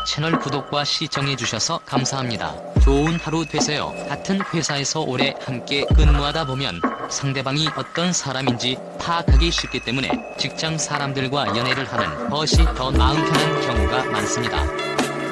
채널 구독과 시청해주셔서 감사합니다. 좋은 하루 되세요. 같은 회사에서 오래 함께 근무하다 보면 상대방이 어떤 사람인지 파악하기 쉽기 때문에 직장 사람들과 연애를 하는 것이 더 마음 편한 경우가 많습니다.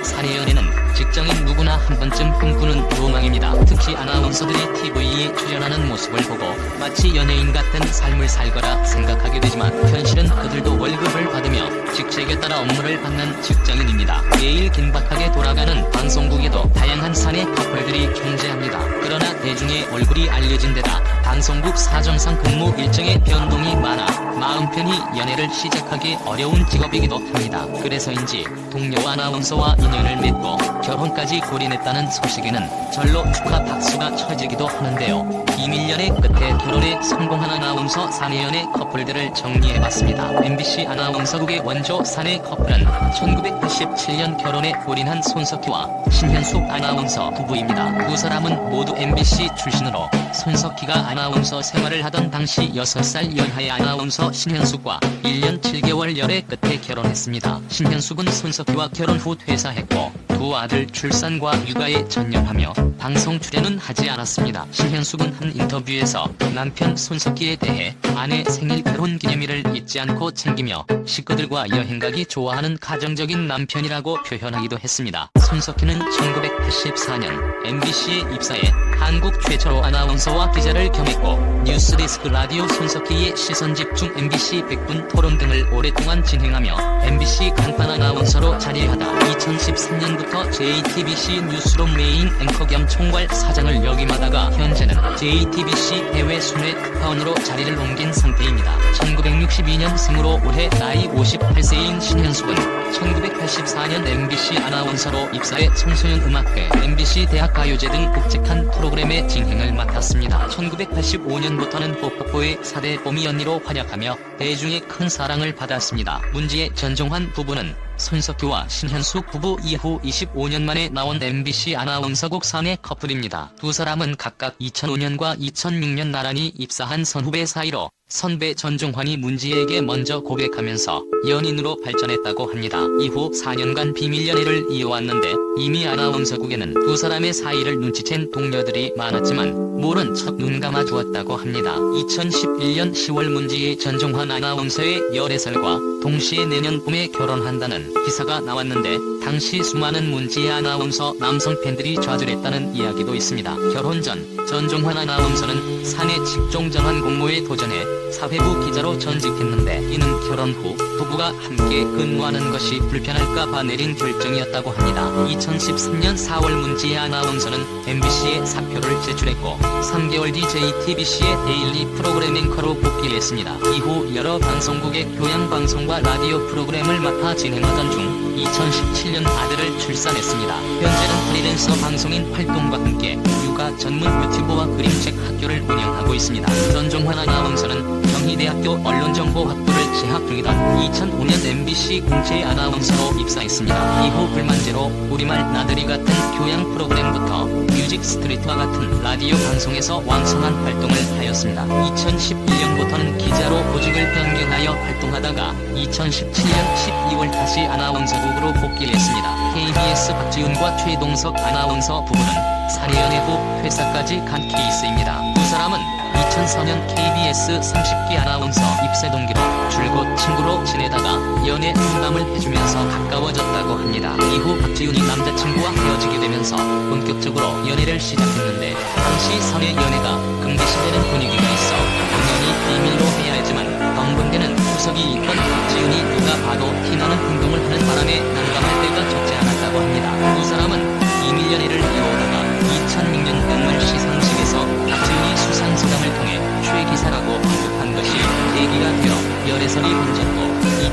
사내 연애는 직장인 누구나 한 번쯤 꿈꾸는 로망입니다. 특히 아나운서들이 TV에 출연하는 모습을 보고 마치 연예인 같은 삶을 살거라 생각하게 되지만 현실은 그들도 월급을 받으며 직책에 따라 업무를 받는 직장인입니다. 매일 긴박하게 돌아가는 방송국에도 다양한 사내 커플들이 존재합니다. 그러나 대중의 얼굴이 알려진 데다 방송국 사정상 근무 일정의 변동이 많아 마음 편히 연애를 시작하기 어려운 직업이기도 합니다. 그래서인지 동료 아나운서와 인연을 맺고 결혼까지 골인했다는 소식에는 절로 축하 박수가 쳐지기도 하는데요. 비밀연애 끝에 결혼에 성공한 아나운서 사내연애 커플들을 정리해봤습니다. MBC 아나운서국의 원조 사내 커플은 1987년 결혼에 골인한 손석희와 신현숙 아나운서 부부입니다. 두 사람은 모두 MBC 출신으로 손석희가 아나운서 생활을 하던 당시 6살 연하의 아나운서 신현숙과 1년 7개월 열애 끝에 결혼했습니다. 신현숙은 손석희와 결혼 후 퇴사했고 두 아들 출산과 육아에 전념하며 방송 출연은 하지 않았습니다. 신현숙은 한 인터뷰에서 남편 손석희에 대해 아내 생일 결혼기념일을 잊지 않고 챙기며 식구들과 여행가기 좋아하는 가정적인 남편이라고 표현하기도 했습니다. 손석희는 1984년 MBC에 입사해 한국 최초로 아나운서와 기자를 겸했고 뉴스데스크 라디오 손석희의 시선집중 MBC 100분 토론 등을 오랫동안 진행하며 MBC 간판 아나운서로 자리하다 2013년부터 JTBC 뉴스룸 메인 앵커 겸 총괄 사장을 역임하다가 현재는 JTBC 해외 순회 특파원으로 자리를 옮긴 상태입니다. 1962년 생으로 올해 나이 58세인 신현숙은 1984년 MBC 아나운서로 입사해 청소년 음악회, MBC 대학가요제 등 굵직한 프로그램의 진행을 맡았습니다. 1985년부터는 뽀뽀뽀의 4대 뽀미 언니로 활약하며 대중의 큰 사랑을 받았습니다. 문제의 전종환 부부는 손석희와 신현숙 부부 이후 25년 만에 나온 MBC 아나운서국 사내 커플입니다. 두 사람은 각각 2005년과 2006년 나란히 입사한 선후배 사이로 선배 전종환이 문지에게 먼저 고백하면서 연인으로 발전했다고 합니다. 이후 4년간 비밀연애를 이어왔는데 이미 아나운서국에는 두 사람의 사이를 눈치챈 동료들이 많았지만 모른 척 눈 감아주었다고 합니다. 2011년 10월 문지의 전종환 아나운서의 열애설과 동시에 내년 봄에 결혼한다는 기사가 나왔는데 당시 수많은 문지의 아나운서 남성 팬들이 좌절했다는 이야기도 있습니다. 결혼 전 전종환 아나운서는 사내 직종 전환 공모에 도전해 사회부 기자로 전직했는데 이는 결혼 후 부부가 함께 근무하는 것이 불편할까봐 내린 결정이었다고 합니다. 2013년 4월 문지의 아나운서는 MBC에 사표를 제출했고 3개월 뒤 JTBC의 데일리 프로그램 앵커로 복귀를 했습니다. 이후 여러 방송국의 교양방송과 라디오 프로그램을 맡아 진행하던 중 2017년 아들을 출산했습니다. 현재는 프리랜서 방송인 활동과 함께 육아 전문 유튜버와 그림책 학교를 운영하고 있습니다. 전종환 아나운서는 경희대학교 언론정보학부를 재학 중이던 2005년 MBC 공채 아나운서로 입사했습니다. 이후 불만제로 우리말 나들이 같은 교양 프로그램부터 뮤직 스트리트와 같은 라디오 방송에서 왕성한 활동을 하였습니다. 2011년부터는 기자로 보직을 변경하여 활동하다가 2017년 12월 다시 아나운서국으로 복귀를 했습니다. KBS 박지훈과 최동석 아나운서 부부는 사내연애 후 퇴사까지 간 케이스입니다. 두 사람은 2004년 KBS 30기 아나운서 입사 동기로 줄곧 친구로 지내다가 연애 상담을 해주면서 가까워졌다고 합니다. 이후 박지훈이 남자친구와 헤어지게 되면서 본격적으로 연애를 시작했는데 당시 사내 연애가 금기시되는 분위기가 있어 당연히 비밀로 해야 했지만 덩근대는 구석이 있던 박지훈이 누가 봐도 티나는 행동을 하는 바람에 난감할 때가 적지 않았다고 합니다. 두 사람은 비밀연애를 이어오다가 2006년 연말 시상식에서 박지훈이 수상소감을 통해 최기사라고 언급한 것이 계기가 되어 열애설이 번졌고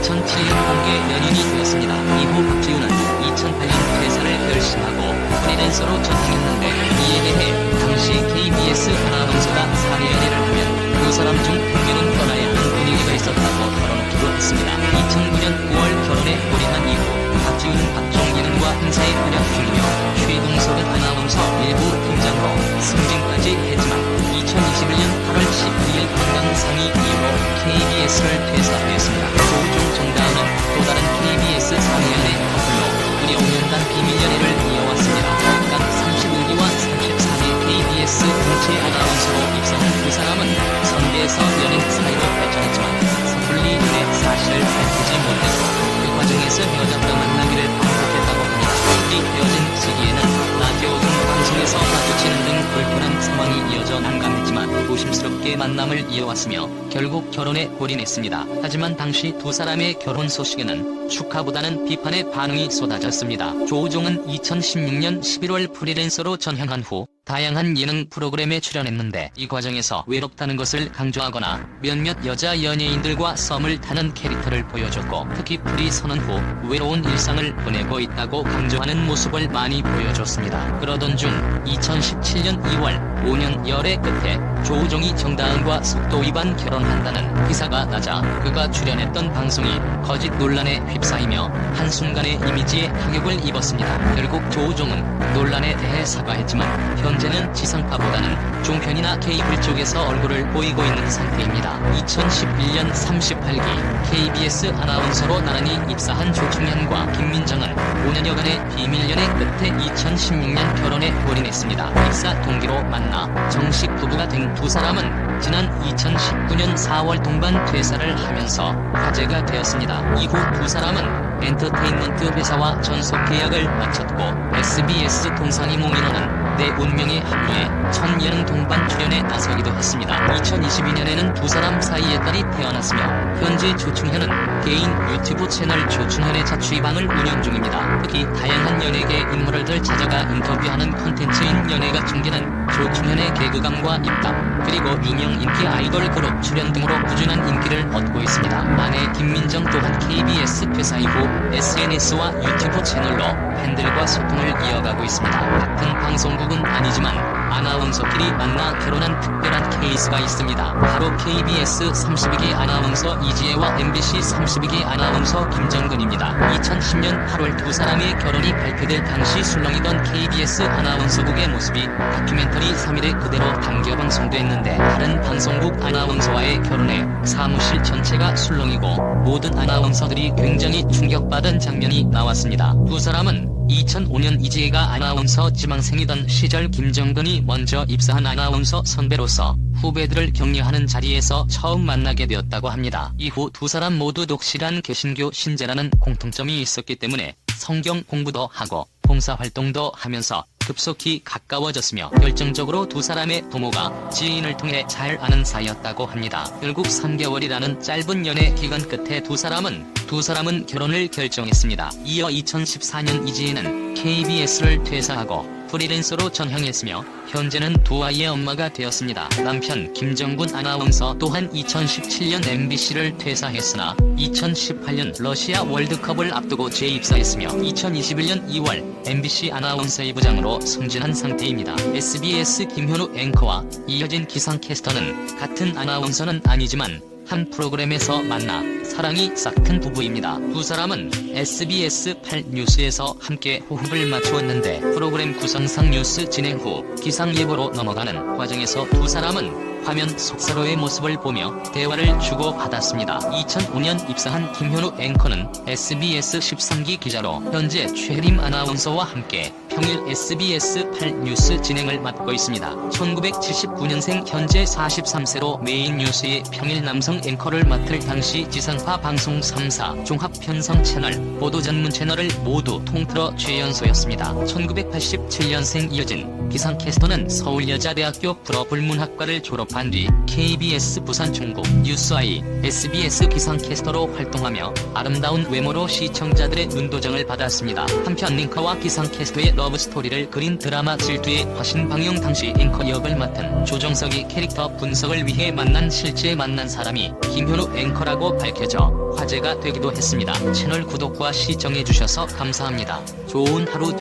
2007년 공개 연인이 되었습니다. 이후 박지훈은 2008년 퇴사를 결심하고 프리랜서로 전향했는데 이에 대해 당시 KBS 아나운서가 사내연애를 하면 두 사람 중 한 명은 떠나야 하는 분위기가 있었다고 털어놓기도 했습니다. 2009년 9월 결혼에 골인한 이후 박지훈은 박종기능과 행사에 활약 중이며 최동석은 아나운서 일부 팀장으로 승진까지 했지만 2021년 8월 12일 건강상의 이유로 KBS를 퇴사하였습니다. 조우종 정다은은 또 다른 KBS 사내연애 커플로 무려 5년간 함께 만남을 이어왔으며 결국 결혼에 골인했습니다. 하지만 당시 두 사람의 결혼 소식에는 축하보다는 비판의 반응이 쏟아졌습니다. 조우종은 2016년 11월 프리랜서로 전향한 후 다양한 예능 프로그램에 출연했는데 이 과정에서 외롭다는 것을 강조하거나 몇몇 여자 연예인들과 썸을 타는 캐릭터를 보여줬고, 특히 프리 선언 후 외로운 일상을 보내고 있다고 강조하는 모습을 많이 보여줬습니다. 그러던 중 2017년 2월 5년 열애 끝에 조우종이 정다은과 속도 위반 결혼한다는 기사가 나자 그가 출연했던 방송이 거짓 논란에 휩싸이며 한순간에 이미지에 타격을 입었습니다. 결국 조우종은 논란에 대해 사과했지만 현재는 지상파보다는 종편이나 케이블 쪽에서 얼굴을 보이고 있는 상태입니다. 2011년 38기 KBS 아나운서로 나란히 입사한 조충현과 김민정은 5년여간의 비밀 연애 끝에 2016년 결혼에 골인했습니다. 입사 동기로 만나 정식 부부가 된 두 사람은 지난 2019년 4월 동반 퇴사를 하면서 화제가 되었습니다. 이후 두 사람은 엔터테인먼트 회사와 전속 계약을 마쳤고 SBS 동상이몽 인원은 내 운명의 합류에 첫 예능 동반 출연에 나서기도 했습니다. 2022년에는 두 사람 사이에 딸이 태어났으며 현재 조충현은 개인 유튜브 채널 조충현의 자취방을 운영 중입니다. 특히 다양한 연예계 인물들 찾아가 인터뷰하는 콘텐츠인 연예가 중계는 조충현의 개그감과 입담, 그리고 유명 인기 아이돌 그룹 출연 등으로 꾸준한 인기를 얻고 있습니다. 아내 김민정 또한 KBS 퇴사 이후 SNS와 유튜브 채널로 팬들과 소통을 이어가고 있습니다. 같은 방송국은 아니지만 아나운서끼리 만나 결혼한 특별한 케이스가 있습니다. 바로 KBS 32기 아나운서 이지혜와 MBC 32기 아나운서 김정근입니다. 2010년 8월 두 사람의 결혼이 발표될 당시 술렁이던 KBS 아나운서국의 모습이 다큐멘터리 3일에 그대로 당겨 방송됐는데, 다른 방송국 아나운서와의 결혼에 사무실 전체가 술렁이고 모든 아나운서들이 굉장히 충격받은 장면이 나왔습니다. 두 사람은 2005년 이지혜가 아나운서 지망생이던 시절 김정근이 먼저 입사한 아나운서 선배로서 후배들을 격려하는 자리에서 처음 만나게 되었다고 합니다. 이후 두 사람 모두 독실한 개신교 신자라는 공통점이 있었기 때문에 성경 공부도 하고 봉사활동도 하면서 급속히 가까워졌으며 결정적으로 두 사람의 부모가 지인을 통해 잘 아는 사이였다고 합니다. 결국 3개월이라는 짧은 연애 기간 끝에 두 사람은 결혼을 결정했습니다. 이어 2014년 이지혜는 KBS를 퇴사하고 프리랜서로 전향했으며 현재는 두 아이의 엄마가 되었습니다. 남편 김정근 아나운서 또한 2017년 MBC를 퇴사했으나 2018년 러시아 월드컵을 앞두고 재입사했으며 2021년 2월 MBC 아나운서의 부장으로 승진한 상태입니다. SBS 김현우 앵커와 이효진 기상캐스터는 같은 아나운서는 아니지만 한 프로그램에서 만나 사랑이 싹튼 부부입니다. 두 사람은 SBS 8 뉴스에서 함께 호흡을 맞추었는데 프로그램 구성상 뉴스 진행 후 기상 예보로 넘어가는 과정에서 두 사람은 화면 속 서로의 모습을 보며 대화를 주고받았습니다. 2005년 입사한 김현우 앵커는 SBS 13기 기자로 현재 최혜림 아나운서와 함께 평일 SBS 8 뉴스 진행을 맡고 있습니다. 1979년생 현재 43세로 메인 뉴스의 평일 남성 앵커를 맡을 당시 지상파 방송 3사 종합편성 채널, 보도 전문 채널을 모두 통틀어 최연소였습니다. 1987년생 이효진 기상캐스터는 서울여자대학교 불어불문학과를 졸업한 뒤 KBS 부산 중국 뉴스아이 SBS 기상캐스터로 활동하며 아름다운 외모로 시청자들의 눈도정을 받았습니다. 한편 앵커와 기상캐스터의 러브스토리를 그린 드라마 질투의 화신 방영 당시 앵커 역을 맡은 조정석이 캐릭터 분석을 위해 실제 만난 사람이 김현우 앵커라고 밝혀져 화제가 되기도 했습니다. 채널 구독과 시청해주셔서 감사합니다. 좋은 하루